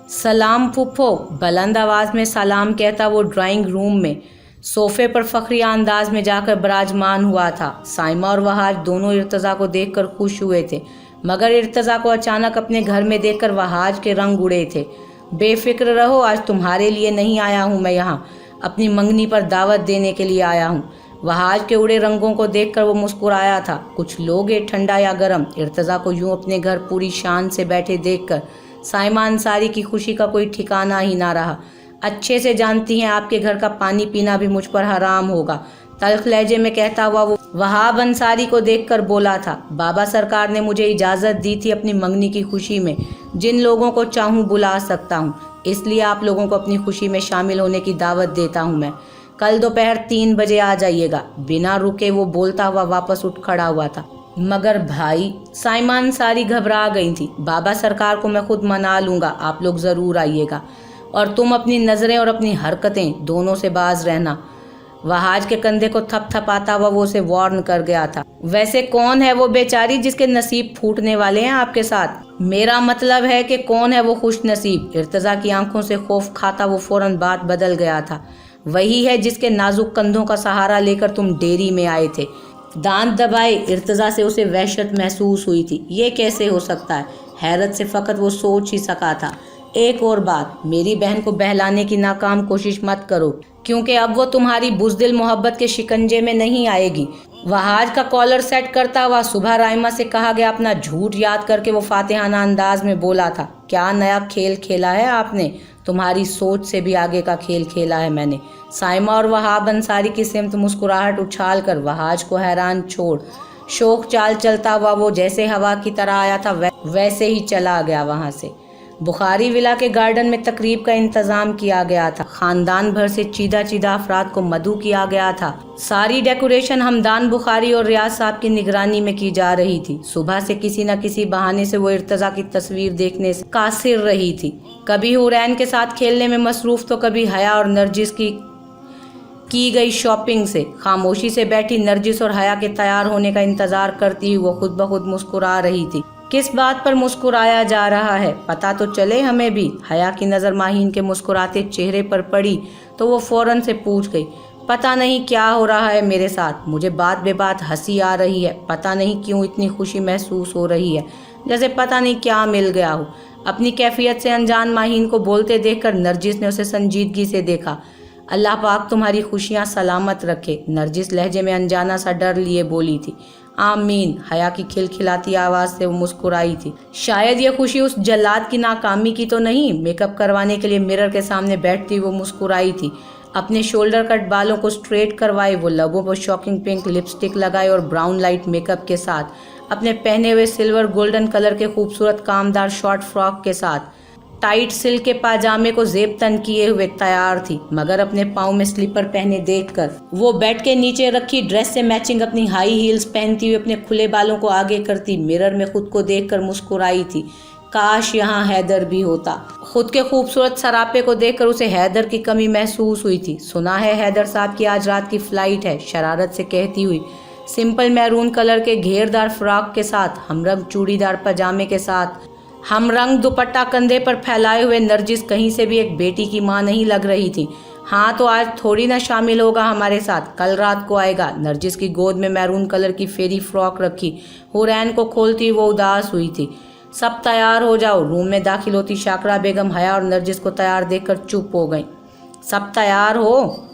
सलाम फुफ्फो, बुलंद आवाज़ में सलाम कहता वो ड्राइंग रूम में सोफे पर फखरिया अंदाज में जाकर विराजमान हुआ था। साइमा और वहाज दोनों इर्तज़ा को देखकर खुश हुए थे, मगर इर्तज़ा को अचानक अपने घर में देखकर वहाज के रंग उड़े थे। बेफिक्र रहो, आज तुम्हारे लिए नहीं आया हूँ मैं यहाँ, अपनी मंगनी पर दावत देने के लिए आया हूँ। वहाज के उड़े रंगों को देखकर वो मुस्कुराया था। कुछ लोग ठंडा या गर्म, इर्तज़ा को यूं अपने घर पूरी शान से बैठे देखकर साइमा अंसारी की खुशी का कोई ठिकाना ही ना रहा। अच्छे से जानती हैं आपके घर का पानी पीना भी मुझ पर हराम होगा, तल्ख लहजे में कहता हुआ वो वहाब अंसारी को देखकर बोला था। बाबा सरकार ने मुझे इजाज़त दी थी अपनी मंगनी की खुशी में जिन लोगों को चाहूँ बुला सकता हूँ, इसलिए आप लोगों को अपनी खुशी में शामिल होने की दावत देता हूँ मैं। कल दोपहर 3 बजे आ जाइएगा। बिना रुके वो बोलता हुआ वापस उठ खड़ा हुआ था। मगर भाई, साइमा अंसारी घबरा गई थी। बाबा सरकार को मैं खुद मना लूँगा, आप लोग ज़रूर आइएगा, और तुम अपनी नज़रें और अपनी हरकतें दोनों से बाज रहना। वहाज के कंधे को थपथपाता हुआ वो उसे वार्न कर गया था। वैसे कौन है वो बेचारी जिसके नसीब फूटने वाले हैं आपके साथ? मेरा मतलब है कि कौन है वो खुश नसीब? इर्तज़ा की आंखों से खौफ खाता वो फौरन बात बदल गया था। वही है जिसके नाजुक कंधों का सहारा लेकर तुम डेयरी में आए थे। दांत दबाए इर्तज़ा से उसे वहशत महसूस हुई थी। ये कैसे हो सकता है? हैरत से फ़कत वो सोच ही सका था। एक और बात, मेरी बहन को बहलाने की नाकाम कोशिश मत करो, क्योंकि अब वो तुम्हारी बुज़दिल मोहब्बत के शिकंजे में नहीं आएगी। वहाज का कॉलर सेट करता हुआ सुबह राइमा से कहा गया अपना झूठ याद करके वो फातिहाना अंदाज में बोला था। क्या नया खेल खेला है आपने? तुम्हारी सोच से भी आगे का खेल खेला है मैंने। साइमा और वहाब अंसारी की सिमत मुस्कुराहट उछाल कर वहाज को हैरान छोड़ शोक चाल चलता हुआ वो जैसे हवा की तरह आया था वैसे ही चला गया वहाँ से। बुखारी विला के गार्डन में तकरीब का इंतजाम किया गया था। खानदान भर से चीदा चीदा अफराद को मदऊ किया गया था। सारी डेकोरेशन हमदान बुखारी और रियाज साहब की निगरानी में की जा रही थी। सुबह से किसी न किसी बहाने से वो इर्तज़ा की तस्वीर देखने से कासिर रही थी। कभी हुरैन के साथ खेलने में मसरूफ तो कभी हया और नरजिस की गई शॉपिंग से। खामोशी से बैठी नरजिस और हया के तैयार होने का इंतजार करती हुई वो खुद ब खुद मुस्कुरा रही थी। किस बात पर मुस्कुराया जा रहा है पता तो चले हमें भी। हया की नज़र माहीन के मुस्कुराते चेहरे पर पड़ी तो वो फौरन से पूछ गई, पता नहीं क्या हो रहा है मेरे साथ, मुझे बात बेबात हंसी आ रही है। पता नहीं क्यों इतनी खुशी महसूस हो रही है, जैसे पता नहीं क्या मिल गया हो। अपनी कैफियत से अनजान माहीन को बोलते देखकर नरजिस ने उसे संजीदगी से देखा। अल्लाह पाक तुम्हारी खुशियाँ सलामत रखे, नरजिस लहजे में अनजाना सा डर लिए बोली थी। आमीन, हया की खिलखिलाती आवाज़ से वो मुस्कुराई थी। शायद ये खुशी उस जल्लाद की नाकामी की तो नहीं। मेकअप करवाने के लिए मिरर के सामने बैठती वो मुस्कुराई थी। अपने शोल्डर कट बालों को स्ट्रेट करवाए वो लबों पर शॉकिंग पिंक लिपस्टिक लगाए और ब्राउन लाइट मेकअप के साथ अपने पहने हुए सिल्वर गोल्डन कलर के खूबसूरत कामदार शॉर्ट फ्रॉक के साथ टाइट सिल्क के पाजामे को जेब तन किए हुए तैयार थी। मगर अपने पाँव में स्लीपर पहने देखकर वो बेड के नीचे रखी ड्रेस से मैचिंग अपनी हाई हील्स पहनती हुई अपने खुले बालों को आगे करती मिरर में खुद को देखकर मुस्कुराई थी। काश यहाँ हैदर भी होता। खुद के खूबसूरत सरापे को देखकर उसे हैदर की कमी महसूस हुई थी। सुना है हैदर साहब की आज रात की फ्लाइट है, शरारत से कहती हुई सिंपल मैरून कलर के घेरदार फ्रॉक के साथ हमरंग चूड़ीदार पजामे के साथ हम रंग दुपट्टा कंधे पर फैलाए हुए नरजिस कहीं से भी एक बेटी की माँ नहीं लग रही थी। हाँ तो आज थोड़ी ना शामिल होगा हमारे साथ, कल रात को आएगा। नरजिस की गोद में मैरून कलर की फेरी फ्रॉक रखी हुरैन को खोलती वो उदास हुई थी। सब तैयार हो जाओ। रूम में दाखिल होती शाकरा बेगम हया और नरजिस को तैयार देखकर चुप हो गई। सब तैयार हो?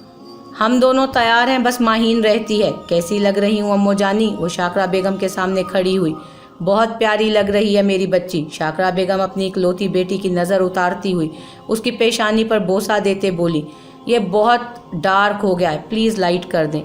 हम दोनों तैयार हैं, बस माहीन रहती है। कैसी लग रही हूँ अम्मो जानी? वो शाकरा बेगम के सामने खड़ी हुई। बहुत प्यारी लग रही है मेरी बच्ची। शाकरा बेगम अपनी इकलौती बेटी की नज़र उतारती हुई उसकी पेशानी पर बोसा देते बोली, ये बहुत डार्क हो गया है, प्लीज़ लाइट कर दें।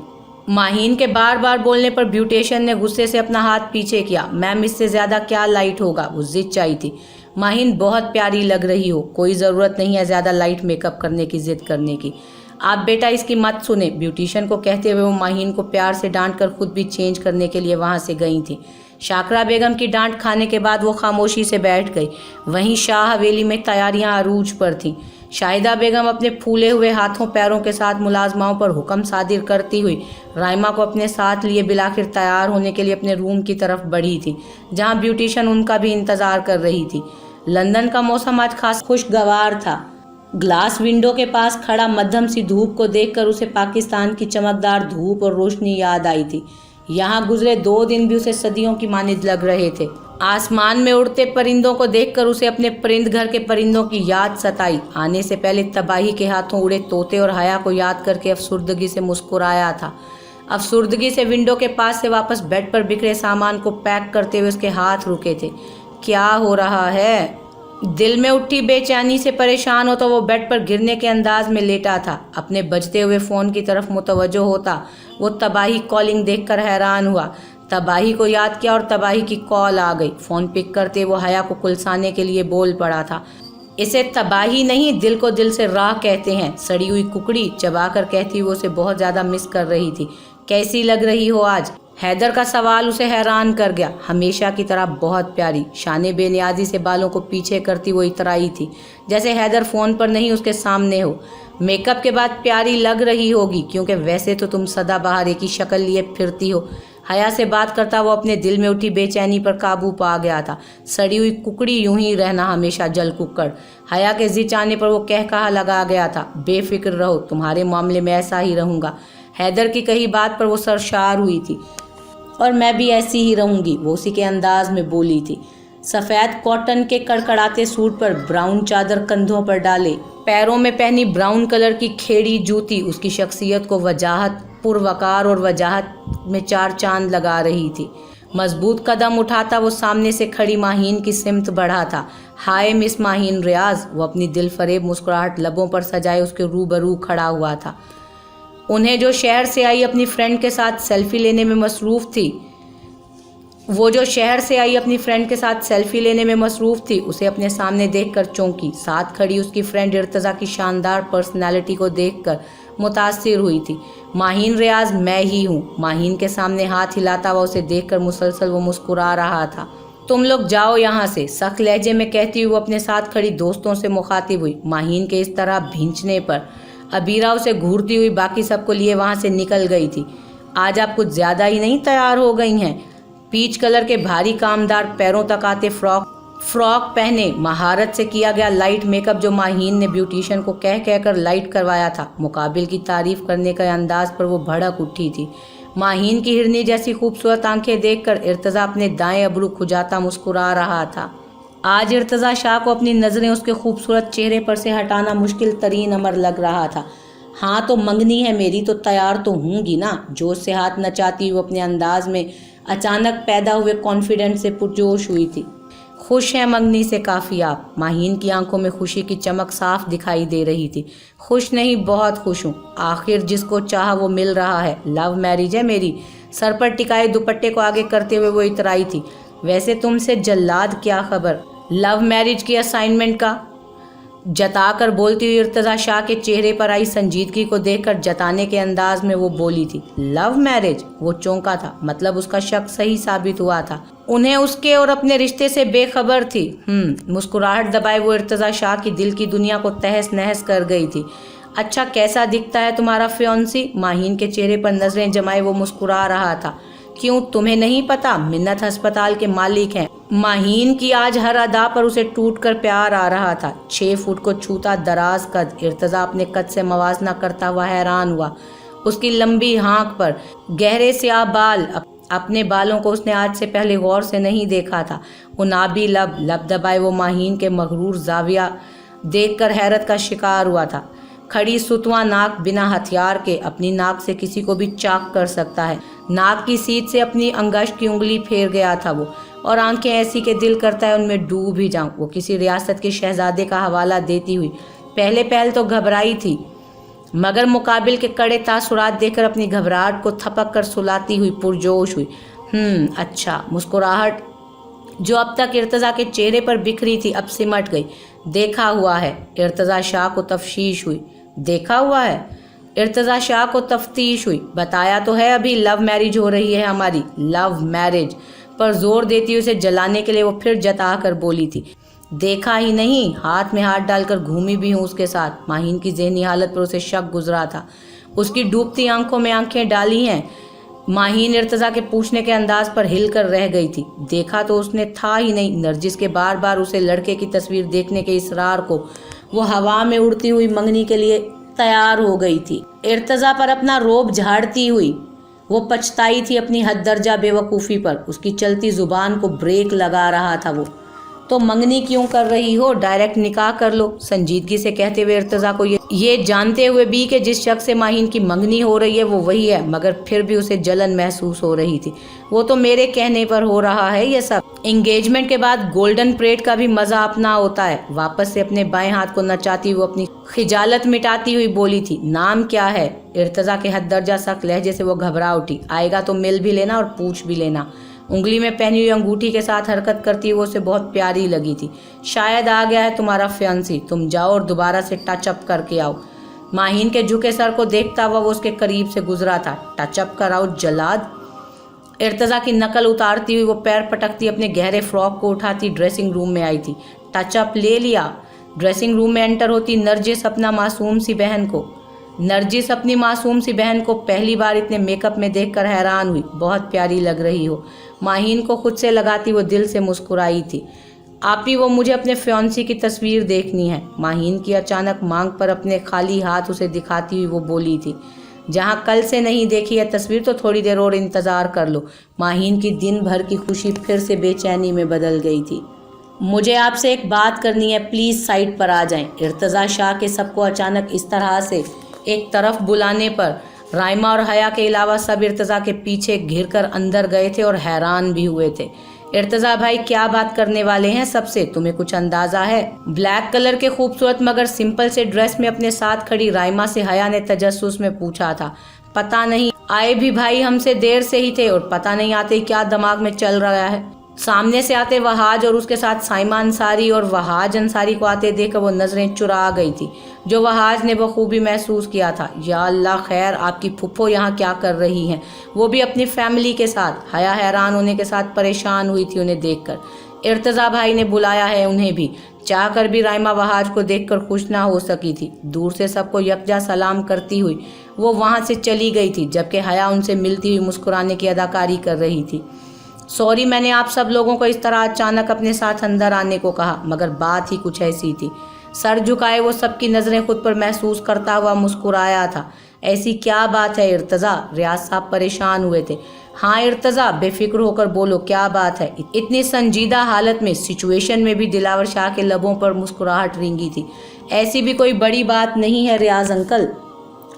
माहीन के बार बार बोलने पर ब्यूटिशियन ने गुस्से से अपना हाथ पीछे किया। मैम, इससे ज़्यादा क्या लाइट होगा? वो जिद चाहिए थी। माहीन, बहुत प्यारी लग रही हो, कोई ज़रूरत नहीं है ज़्यादा लाइट मेकअप करने की, जिद करने की। आप बेटा इसकी मत सुने, ब्यूटिशियन को कहते हुए वो माहीन को प्यार से डांट कर खुद भी चेंज करने के लिए वहाँ से गई थी। शाकरा बेगम की डांट खाने के बाद वो खामोशी से बैठ गई। वहीं शाह हवेली में तैयारियां अरूज पर थीं। शाहिदा बेगम अपने फूले हुए हाथों पैरों के साथ मुलाजमाओं पर हुक्म सादिर करती हुई राइमा को अपने साथ लिए बिलाखिर तैयार होने के लिए अपने रूम की तरफ बढ़ी थी, जहां ब्यूटिशियन उनका भी इंतज़ार कर रही थी। लंदन का मौसम आज खास खुशगवार था। ग्लास विंडो के पास खड़ा मध्यम सी धूप को देखकर उसे पाकिस्तान की चमकदार धूप और रोशनी याद आई थी। यहाँ गुजरे 2 दिन भी उसे सदियों की मानिंद लग रहे थे। आसमान में उड़ते परिंदों को देखकर उसे अपने परिंद घर के परिंदों की याद सताई। आने से पहले तबाही के हाथों उड़े तोते और हया को याद करके अफसुर्दगी से मुस्कुराया था। अफसुर्दगी से विंडो के पास से वापस बेड पर बिखरे सामान को पैक करते हुए उसके हाथ रुके थे। क्या हो रहा है? दिल में उठी बेचैनी से परेशान हो तो वो बेड पर गिरने के अंदाज में लेटा था। अपने बजते हुए फ़ोन की तरफ मुतवज्जो होता वो तबाही कॉलिंग देखकर हैरान हुआ। तबाही को याद किया और तबाही की कॉल आ गई। फ़ोन पिक करते वो हया को कुलसाने के लिए बोल पड़ा था। इसे तबाही नहीं, दिल को दिल से राह कहते हैं। सड़ी हुई कुकड़ी चबाकर कहती वो उसे बहुत ज़्यादा मिस कर रही थी। कैसी लग रही हो आज? हैदर का सवाल उसे हैरान कर गया। हमेशा की तरह बहुत प्यारी। शाने बेनियाजी से बालों को पीछे करती वो इतराई थी, जैसे हैदर फ़ोन पर नहीं उसके सामने हो। मेकअप के बाद प्यारी लग रही होगी, क्योंकि वैसे तो तुम सदाबहार एक ही शक्ल लिए फिरती हो। हया से बात करता वो अपने दिल में उठी बेचैनी पर काबू पा गया था। सड़ी हुई कुकड़ी यूं ही रहना हमेशा जल कुक्कड़। हया के जिच आने पर वो कहा लगा गया था, बेफिक्र रहो, तुम्हारे मामले में ऐसा ही रहूँगा। हैदर की कही बात पर वो सरशार हुई थी। और मैं भी ऐसी ही रहूँगी, वो उसी के अंदाज में बोली थी। सफ़ेद कॉटन के कड़कड़ाते सूट पर ब्राउन चादर कंधों पर डाले, पैरों में पहनी ब्राउन कलर की खेड़ी जूती उसकी शख्सियत को वजाहत, पुरवकार और वजाहत में 4 चांद लगा रही थी। मजबूत कदम उठाता वो सामने से खड़ी माहीन की सिमत बढ़ा था। हाय मिस माहीन रियाज, वो अपनी दिल फरेब मुस्कुराहट लबों पर सजाए उसके रूबरू खड़ा हुआ था। उन्हें जो शहर से आई अपनी फ्रेंड के साथ सेल्फी लेने में मसरूफ़ थी, उसे अपने सामने देखकर चौंकी। साथ खड़ी उसकी फ्रेंड इर्तज़ा की शानदार पर्सनालिटी को देखकर मुतासिर हुई थी। माहीन रियाज मैं ही हूँ। माहीन के सामने हाथ हिलाता हुआ उसे देखकर मुसलसल वो मुस्कुरा रहा था। तुम लोग जाओ यहाँ से, सख्त लहजे में कहती हुई वो अपने साथ खड़ी दोस्तों से मुखातिब हुई। माहीन के इस तरह भींचने पर अबीरा उसे घूरती हुई बाकी सबको लिए वहाँ से निकल गई थी। आज आप कुछ ज़्यादा ही नहीं तैयार हो गई हैं? पीच कलर के भारी कामदार पैरों तक आते फ्रॉक पहने, महारत से किया गया लाइट मेकअप जो माहीन ने ब्यूटिशियन को कहकर लाइट करवाया था, मुकाबिल की तारीफ करने के अंदाज पर वो भड़क उठी थी। माहीन की हिरनी जैसी खूबसूरत आंखें देखकर इर्तज़ा अपने दाएं अबरू खुजाता मुस्कुरा रहा था। आज इर्तज़ा शाह को अपनी नज़रें उसके खूबसूरत चेहरे पर से हटाना मुश्किल तरीन अमर लग रहा था। हाँ तो मंगनी है मेरी, तो तैयार तो हूँगी ना। जोश से हाथ नचाती हुई अपने अंदाज में अचानक पैदा हुए कॉन्फिडेंस से पुरजोश हुई थी। खुश हैं मंगनी से काफ़ी आप? माहीन की आंखों में खुशी की चमक साफ दिखाई दे रही थी। खुश नहीं, बहुत खुश हूँ। आखिर जिसको चाहा वो मिल रहा है। लव मैरिज है मेरी। सर पर टिकाए दुपट्टे को आगे करते हुए वो इतराई थी। वैसे तुमसे जल्लाद क्या खबर? लव मैरिज की असाइनमेंट का जताकर बोलती हुई इर्तज़ा शाह के चेहरे पर आई संजीदगी को देखकर जताने के अंदाज में वो बोली थी। Love marriage? वो चौंका था, मतलब उसका शक सही साबित हुआ था। उन्हें उसके और अपने रिश्ते से बेखबर थी। मुस्कुराहट दबाए वो इर्तज़ा शाह की दिल की दुनिया को तहस नहस कर गई थी। अच्छा कैसा दिखता है तुम्हारा फियांसी? माहीन के चेहरे पर नजरें जमाए वो मुस्कुरा रहा था। क्यों तुम्हें नहीं पता? मिन्नत अस्पताल के मालिक हैं। माहीन की आज हर अदा पर उसे टूट कर प्यार आ रहा था। 6 फुट को छूता दराज कद। इर्तज़ा अपने कद से मवाजना करता हुआ हैरान हुआ। उसकी लंबी हाँक पर गहरे स्याह बाल, अपने बालों को उसने आज से पहले गौर से नहीं देखा था। उनाबी लब दबाए वो माहीन के मगरूर जाविया देखकर हैरत का शिकार हुआ था। खड़ी सुतवा नाक बिना हथियार के अपनी नाक से किसी को भी चाक कर सकता है। नाक की सीध से अपनी अंगुष्ठ की उंगली फेर गया था वो, और आंखें ऐसी के दिल करता है उनमें डूब ही जाऊं। वो किसी रियासत के शहजादे का हवाला देती हुई पहले तो घबराई थी, मगर मुकाबिल के कड़े तासुरात देखकर अपनी घबराहट को थपक कर सुलाती हुई पुरजोश हुई। अच्छा। मुस्कुराहट जो अब तक इर्तज़ा के चेहरे पर बिखरी थी अब सिमट गई। देखा हुआ है? इर्तज़ा शाह को तफ्तीश हुई। देखा हुआ है? इर्तज़ा शाह को तफ्तीश हुई। बताया तो है अभी लव मैरिज हो रही है हमारी। लव मैरिज पर जोर देती हुई उसे जलाने के लिए वो फिर जता कर बोली थी। देखा ही नहीं, हाथ में हाथ डालकर घूमी भी हूँ उसके साथ। माहीन की ज़हनी हालत पर उसे शक गुजरा था। उसकी डूबती आंखों में आंखें डाली हैं माहीन इर्तज़ा के पूछने के अंदाज पर हिल कर रह गई थी। देखा तो उसने था ही नहीं नरजिस के बार बार उसे लड़के की तस्वीर देखने के इसरार को। वो हवा में उड़ती हुई मंगनी के लिए तैयार हो गई थी। इर्तज़ा पर अपना रोब झाड़ती हुई वो पछताई थी अपनी हद दर्जा बेवकूफ़ी पर। उसकी चलती ज़ुबान को ब्रेक लगा रहा था वो। तो मंगनी क्यों कर रही हो, डायरेक्ट निकाह कर लो, संजीदगी से कहते हुए इर्तज़ा को ये जानते हुए भी कि जिस शख्स से माहीन की मंगनी हो रही है वो वही है, मगर फिर भी उसे जलन महसूस हो रही थी। वो तो मेरे कहने पर हो रहा है ये सब। एंगेजमेंट के बाद गोल्डन परेड का भी मज़ा अपना होता है। वापस से अपने बाएं हाथ को नचाती हुई अपनी खिजालत मिटाती हुई बोली थी, नाम क्या है? इर्तज़ा के हद दर्जा सख्त लहजे से वो घबरा उठी। आएगा तो मिल भी लेना और पूछ भी लेना। उंगली में पहनी हुई अंगूठी के साथ हरकत करती हुई उसे बहुत प्यारी लगी थी। शायद आ गया है तुम्हारा फियांसी, तुम जाओ और दोबारा से टचअप करके आओ। माहीन के झुके सर को देखता हुआ वो उसके करीब से गुजरा था। टचअप कराओ जलाद। इर्तज़ा की नकल उतारती हुई वो पैर पटकती अपने गहरे फ्रॉक को उठाती ड्रेसिंग रूम में आई थी। टचअप ले लिया। ड्रेसिंग रूम में एंटर होती नरजिस अपनी मासूम सी बहन को पहली बार इतने मेकअप में देखकर हैरान हुई। बहुत प्यारी लग रही हो। माहीन को खुद से लगाती वो दिल से मुस्कुराई थी। आपी वो मुझे अपने फियांसी की तस्वीर देखनी है। माहीन की अचानक मांग पर अपने खाली हाथ उसे दिखाती हुई वो बोली थी, जहाँ कल से नहीं देखी है तस्वीर तो थोड़ी देर और इंतज़ार कर लो। माहीन की दिन भर की खुशी फिर से बेचैनी में बदल गई थी। मुझे आपसे एक बात करनी है, प्लीज़ साइड पर आ जाएं। इर्तज़ा शाह के सबको अचानक इस तरह से एक तरफ बुलाने पर राइमा और हया के अलावा सब इर्तज़ा के पीछे घिरकर अंदर गए थे और हैरान भी हुए थे। इर्तज़ा भाई क्या बात करने वाले हैं सबसे, तुम्हें कुछ अंदाज़ा है? ब्लैक कलर के खूबसूरत मगर सिंपल से ड्रेस में अपने साथ खड़ी राइमा से हया ने तजस्सुस में पूछा था। पता नहीं, आए भी भाई हमसे देर से ही थे और पता नहीं आते क्या दिमाग में चल रहा है। सामने से आते वहाज और उसके साथ साइमा अंसारी और वहाज अंसारी को आते देखकर वो नज़रें चुरा गई थी, जो वहाज ने बखूबी महसूस किया था। या अल्लाह खैर, आपकी फुप्पो यहाँ क्या कर रही हैं, वो भी अपनी फैमिली के साथ? हया हैरान होने के साथ परेशान हुई थी उन्हें देखकर। इर्तज़ा भाई ने बुलाया है उन्हें भी। चाहकर भी राइमा वहाज को देखकर खुश ना हो सकी थी। दूर से सबको यकजा सलाम करती हुई वो वहाँ से चली गई थी, जबकि हया उनसे मिलती हुई मुस्कुराने की अदाकारी कर रही थी। सॉरी, मैंने आप सब लोगों को इस तरह अचानक अपने साथ अंदर आने को कहा, मगर बात ही कुछ ऐसी थी। सर झुकाए वो सबकी नज़रें खुद पर महसूस करता हुआ मुस्कुराया था। ऐसी क्या बात है इर्तज़ा? रियाज साहब परेशान हुए थे। हाँ इर्तज़ा, बेफिक्र होकर बोलो, क्या बात है? इतनी संजीदा हालत में, सिचुएशन में भी दिलावर शाह के लबों पर मुस्कुराहट रेंगी थी। ऐसी भी कोई बड़ी बात नहीं है रियाज अंकल,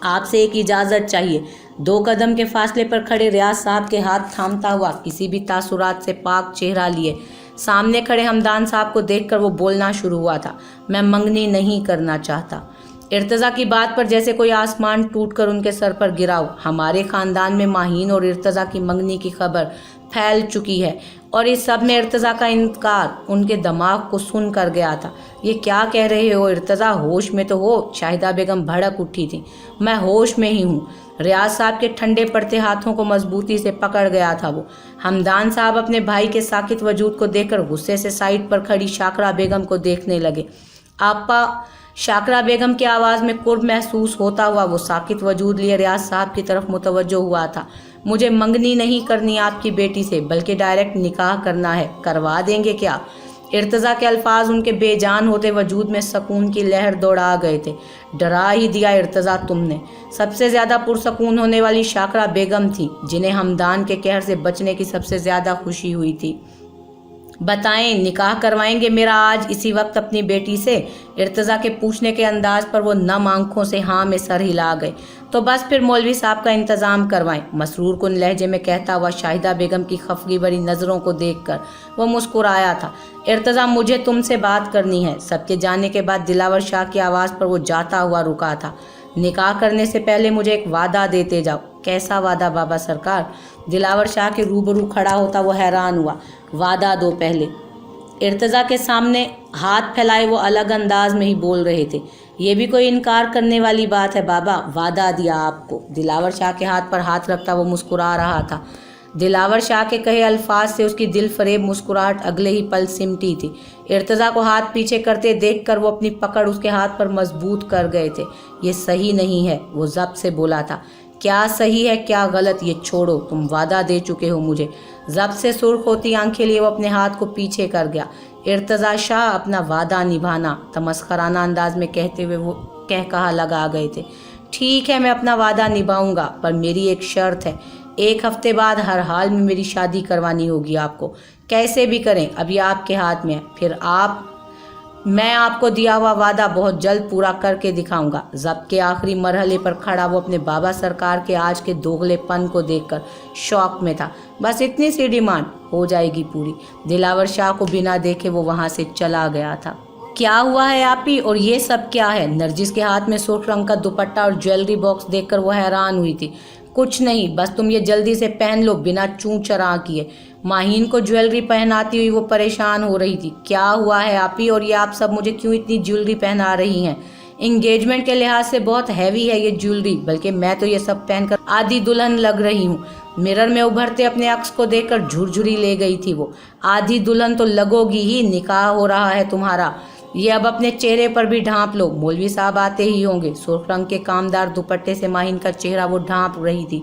आपसे एक इजाज़त चाहिए। 2 कदम के फासले पर खड़े रियाज साहब के हाथ थामता हुआ किसी भी तासुरात से पाक चेहरा लिए सामने खड़े हमदान साहब को देखकर वो बोलना शुरू हुआ था। मैं मंगनी नहीं करना चाहता। इर्तज़ा की बात पर जैसे कोई आसमान टूटकर उनके सर पर गिरा हो। हमारे ख़ानदान में माहीन और इर्तज़ा की मंगनी की खबर फैल चुकी है और इस सब में इर्तज़ा का इनकार उनके दिमाग को सुन कर गया था। ये क्या कह रहे हो इर्तज़ा, होश में तो हो? शाहिदा बेगम भड़क उठी थी। मैं होश में ही हूँ। रियाज साहब के ठंडे पड़ते हाथों को मजबूती से पकड़ गया था वो। हमदान साहब अपने भाई के साकित वजूद को देखकर गुस्से से साइड पर खड़ी शाकरा बेगम को देखने लगे। आपा। शाकरा बेगम की आवाज़ में कुर्ब महसूस होता हुआ वो साकित वजूद लिए रियाज साहब की तरफ मुतवज्जो हुआ था। मुझे मंगनी नहीं करनी आपकी बेटी से, बल्कि डायरेक्ट निकाह करना है। करवा देंगे क्या? इर्तज़ा के अल्फाज उनके बेजान होते वजूद में सुकून की लहर दौड़ा गए थे। डरा ही दिया इर्तज़ा तुमने। सबसे ज़्यादा पुरसकून होने वाली शाकरा बेगम थी, जिन्हें हमदान के कहर से बचने की सबसे ज़्यादा खुशी हुई थी। बताएं, निकाह करवाएंगे मेरा आज इसी वक्त अपनी बेटी से? इर्तज़ा के पूछने के अंदाज पर वो नम आंखों से हाँ में सर हिला गए। तो बस फिर मौलवी साहब का इंतज़ाम करवाएं, मसरूर कुन लहजे में कहता हुआ शाहिदा बेगम की खफगी भरी नज़रों को देखकर वो मुस्कुराया था। इर्तज़ा, मुझे तुमसे बात करनी है। सबके जाने के बाद दिलावर शाह की आवाज़ पर वो जाता हुआ रुका था। निकाह करने से पहले मुझे एक वादा देते जाओ। कैसा वादा बाबा सरकार? दिलावर शाह के रूबरू खड़ा होता वो हैरान हुआ। वादा दो पहले। इर्तज़ा के सामने हाथ फैलाए वो अलग अंदाज में ही बोल रहे थे। ये भी कोई इनकार करने वाली बात है बाबा? वादा दिया आपको। दिलावर शाह के हाथ पर हाथ रखता वो मुस्कुरा रहा था। दिलावर शाह के कहे अल्फाज से उसकी दिल फरेब मुस्कुराहट अगले ही पल सिमटी थी। इर्तज़ा को हाथ पीछे करते देखकर वो अपनी पकड़ उसके हाथ पर मजबूत कर गए थे। ये सही नहीं है, वो ज़ब्त से बोला था। کیا صحیح ہے کیا غلط یہ چھوڑو، تم وعدہ دے چکے ہو مجھے۔ ضبط سے سرخ ہوتی آنکھیں لیے وہ اپنے ہاتھ کو پیچھے کر گیا۔ ارتضیٰ شاہ اپنا وعدہ نبھانا تمسخرانہ انداز میں کہتے ہوئے وہ کہا لگا گئے تھے۔ ٹھیک ہے، میں اپنا وعدہ نبھاؤں گا، پر میری ایک شرط ہے۔ 1 ہفتے بعد ہر حال میں میری شادی کروانی ہوگی آپ کو، کیسے بھی کریں، اب یہ آپ کے ہاتھ میں ہے۔ پھر میں آپ کو دیا ہوا وعدہ بہت جلد پورا کر کے دکھاؤں گا۔ ضبط کے آخری مرحلے پر کھڑا وہ اپنے بابا سرکار کے آج کے دوغلے پن کو دیکھ کر شوق میں تھا۔ بس اتنی سی ڈیمانڈ ہو جائے گی پوری۔ دلاور شاہ کو بنا دیکھے وہ وہاں سے چلا گیا تھا۔ کیا ہوا ہے آپی، اور یہ سب کیا ہے؟ نرجس کے ہاتھ میں سرخ رنگ کا دوپٹہ اور جویلری باکس دیکھ کر وہ حیران ہوئی تھی۔ کچھ نہیں، بس تم یہ جلدی سے پہن لو بنا چوں چراں کیے۔ ماہین کو جویلری پہناتی ہوئی وہ پریشان ہو رہی تھی۔ کیا ہوا ہے آپی، اور یہ آپ سب مجھے کیوں اتنی جویلری پہنا رہی ہیں؟ انگیجمنٹ کے لحاظ سے بہت ہیوی ہے یہ جویلری، بلکہ میں تو یہ سب پہن کر آدھی دلہن لگ رہی ہوں۔ مرر میں ابھرتے اپنے عکس کو دیکھ کر جھرجھری لے گئی تھی وہ۔ آدھی دلہن تو لگو گی ہی، نکاح ہو رہا ہے تمہارا، یہ اب اپنے چہرے پر بھی ڈھانپ لو، مولوی صاحب آتے ہی ہوں گے۔ سرخ رنگ کے کامدار دوپٹے سے ماہین کا چہرہ وہ ڈھانپ رہی تھی۔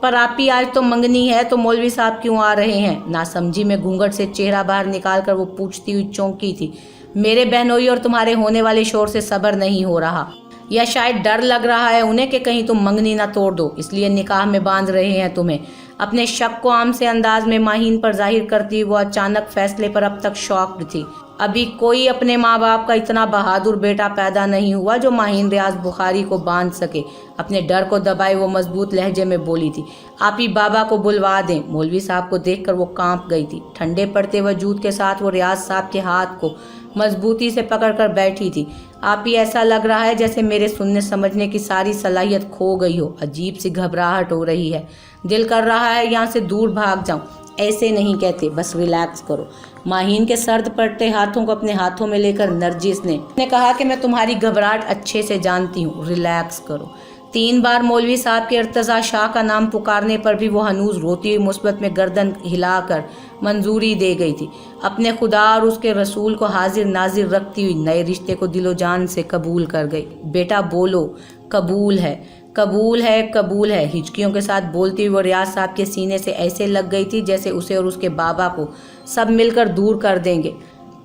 پر آپی آج تو منگنی ہے تو مولوی صاحب کیوں آ رہے ہیں؟ ناسمجھی میں گھونگھٹ سے چہرہ باہر نکال کر وہ پوچھتی ہوئی چونکی تھی۔ میرے بہنوئی اور تمہارے ہونے والے شور سے صبر نہیں ہو رہا، یا شاید ڈر لگ رہا ہے انہیں کہ کہیں تم منگنی نہ توڑ دو، اس لیے نکاح میں باندھ رہے ہیں تمہیں۔ اپنے شک کو عام سے انداز میں ماہین پر ظاہر کرتی ہوئی وہ اچانک فیصلے پر اب تک شاکڈ تھی۔ ابھی کوئی اپنے ماں باپ کا اتنا بہادر بیٹا پیدا نہیں ہوا جو ماہین ریاض بخاری کو باندھ سکے۔ اپنے ڈر کو دبائے وہ مضبوط لہجے میں بولی تھی، آپی بابا کو بلوا دیں۔ مولوی صاحب کو دیکھ کر وہ کانپ گئی تھی۔ ٹھنڈے پڑتے وجود کے ساتھ وہ ریاض صاحب کے ہاتھ کو مضبوطی سے پکڑ کر بیٹھی تھی۔ آپی ایسا لگ رہا ہے جیسے میرے سننے سمجھنے کی ساری صلاحیت کھو گئی ہو، عجیب سی گھبراہٹ ہو رہی ہے، دل کر رہا ہے یہاں سے دور بھاگ جاؤں۔ ایسے نہیں کہتے، بس ریلیکس کرو۔ ماہین کے سرد پڑتے ہاتھوں کو اپنے ہاتھوں میں لے کر نرجس نے کہا کہ میں تمہاری گھبراہٹ اچھے سے جانتی ہوں، ریلیکس کرو۔ 3 بار مولوی صاحب کے ارتضیٰ شاہ کا نام پکارنے پر بھی وہ ہنوز روتی ہوئی مثبت میں گردن ہلا کر منظوری دے گئی تھی۔ اپنے خدا اور اس کے رسول کو حاضر ناظر رکھتی ہوئی نئے رشتے کو دل و جان سے قبول کر گئی۔ بیٹا بولو، قبول ہے، قبول ہے، قبول ہے۔ ہچکیوں کے ساتھ بولتی ہوئی وہ ریاض صاحب کے سینے سے ایسے لگ گئی تھی جیسے اسے اور اس کے بابا کو سب مل کر دور کر دیں گے۔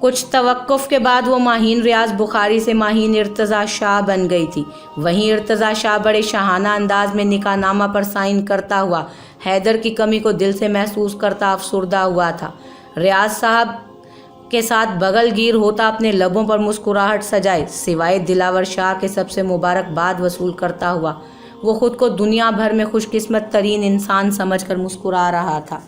کچھ توقف کے بعد وہ ماہین ریاض بخاری سے ماہین ارتضیٰ شاہ بن گئی تھی۔ وہیں ارتضیٰ شاہ بڑے شاہانہ انداز میں نکاح نامہ پر سائن کرتا ہوا حیدر کی کمی کو دل سے محسوس کرتا افسردہ ہوا تھا۔ ریاض صاحب کے ساتھ بغل گیر ہوتا اپنے لبوں پر مسکراہٹ سجائے سوائے دلاور شاہ کے سب سے مبارکباد وصول کرتا ہوا وہ خود کو دنیا بھر میں خوش قسمت ترین انسان سمجھ کر مسکرا رہا تھا۔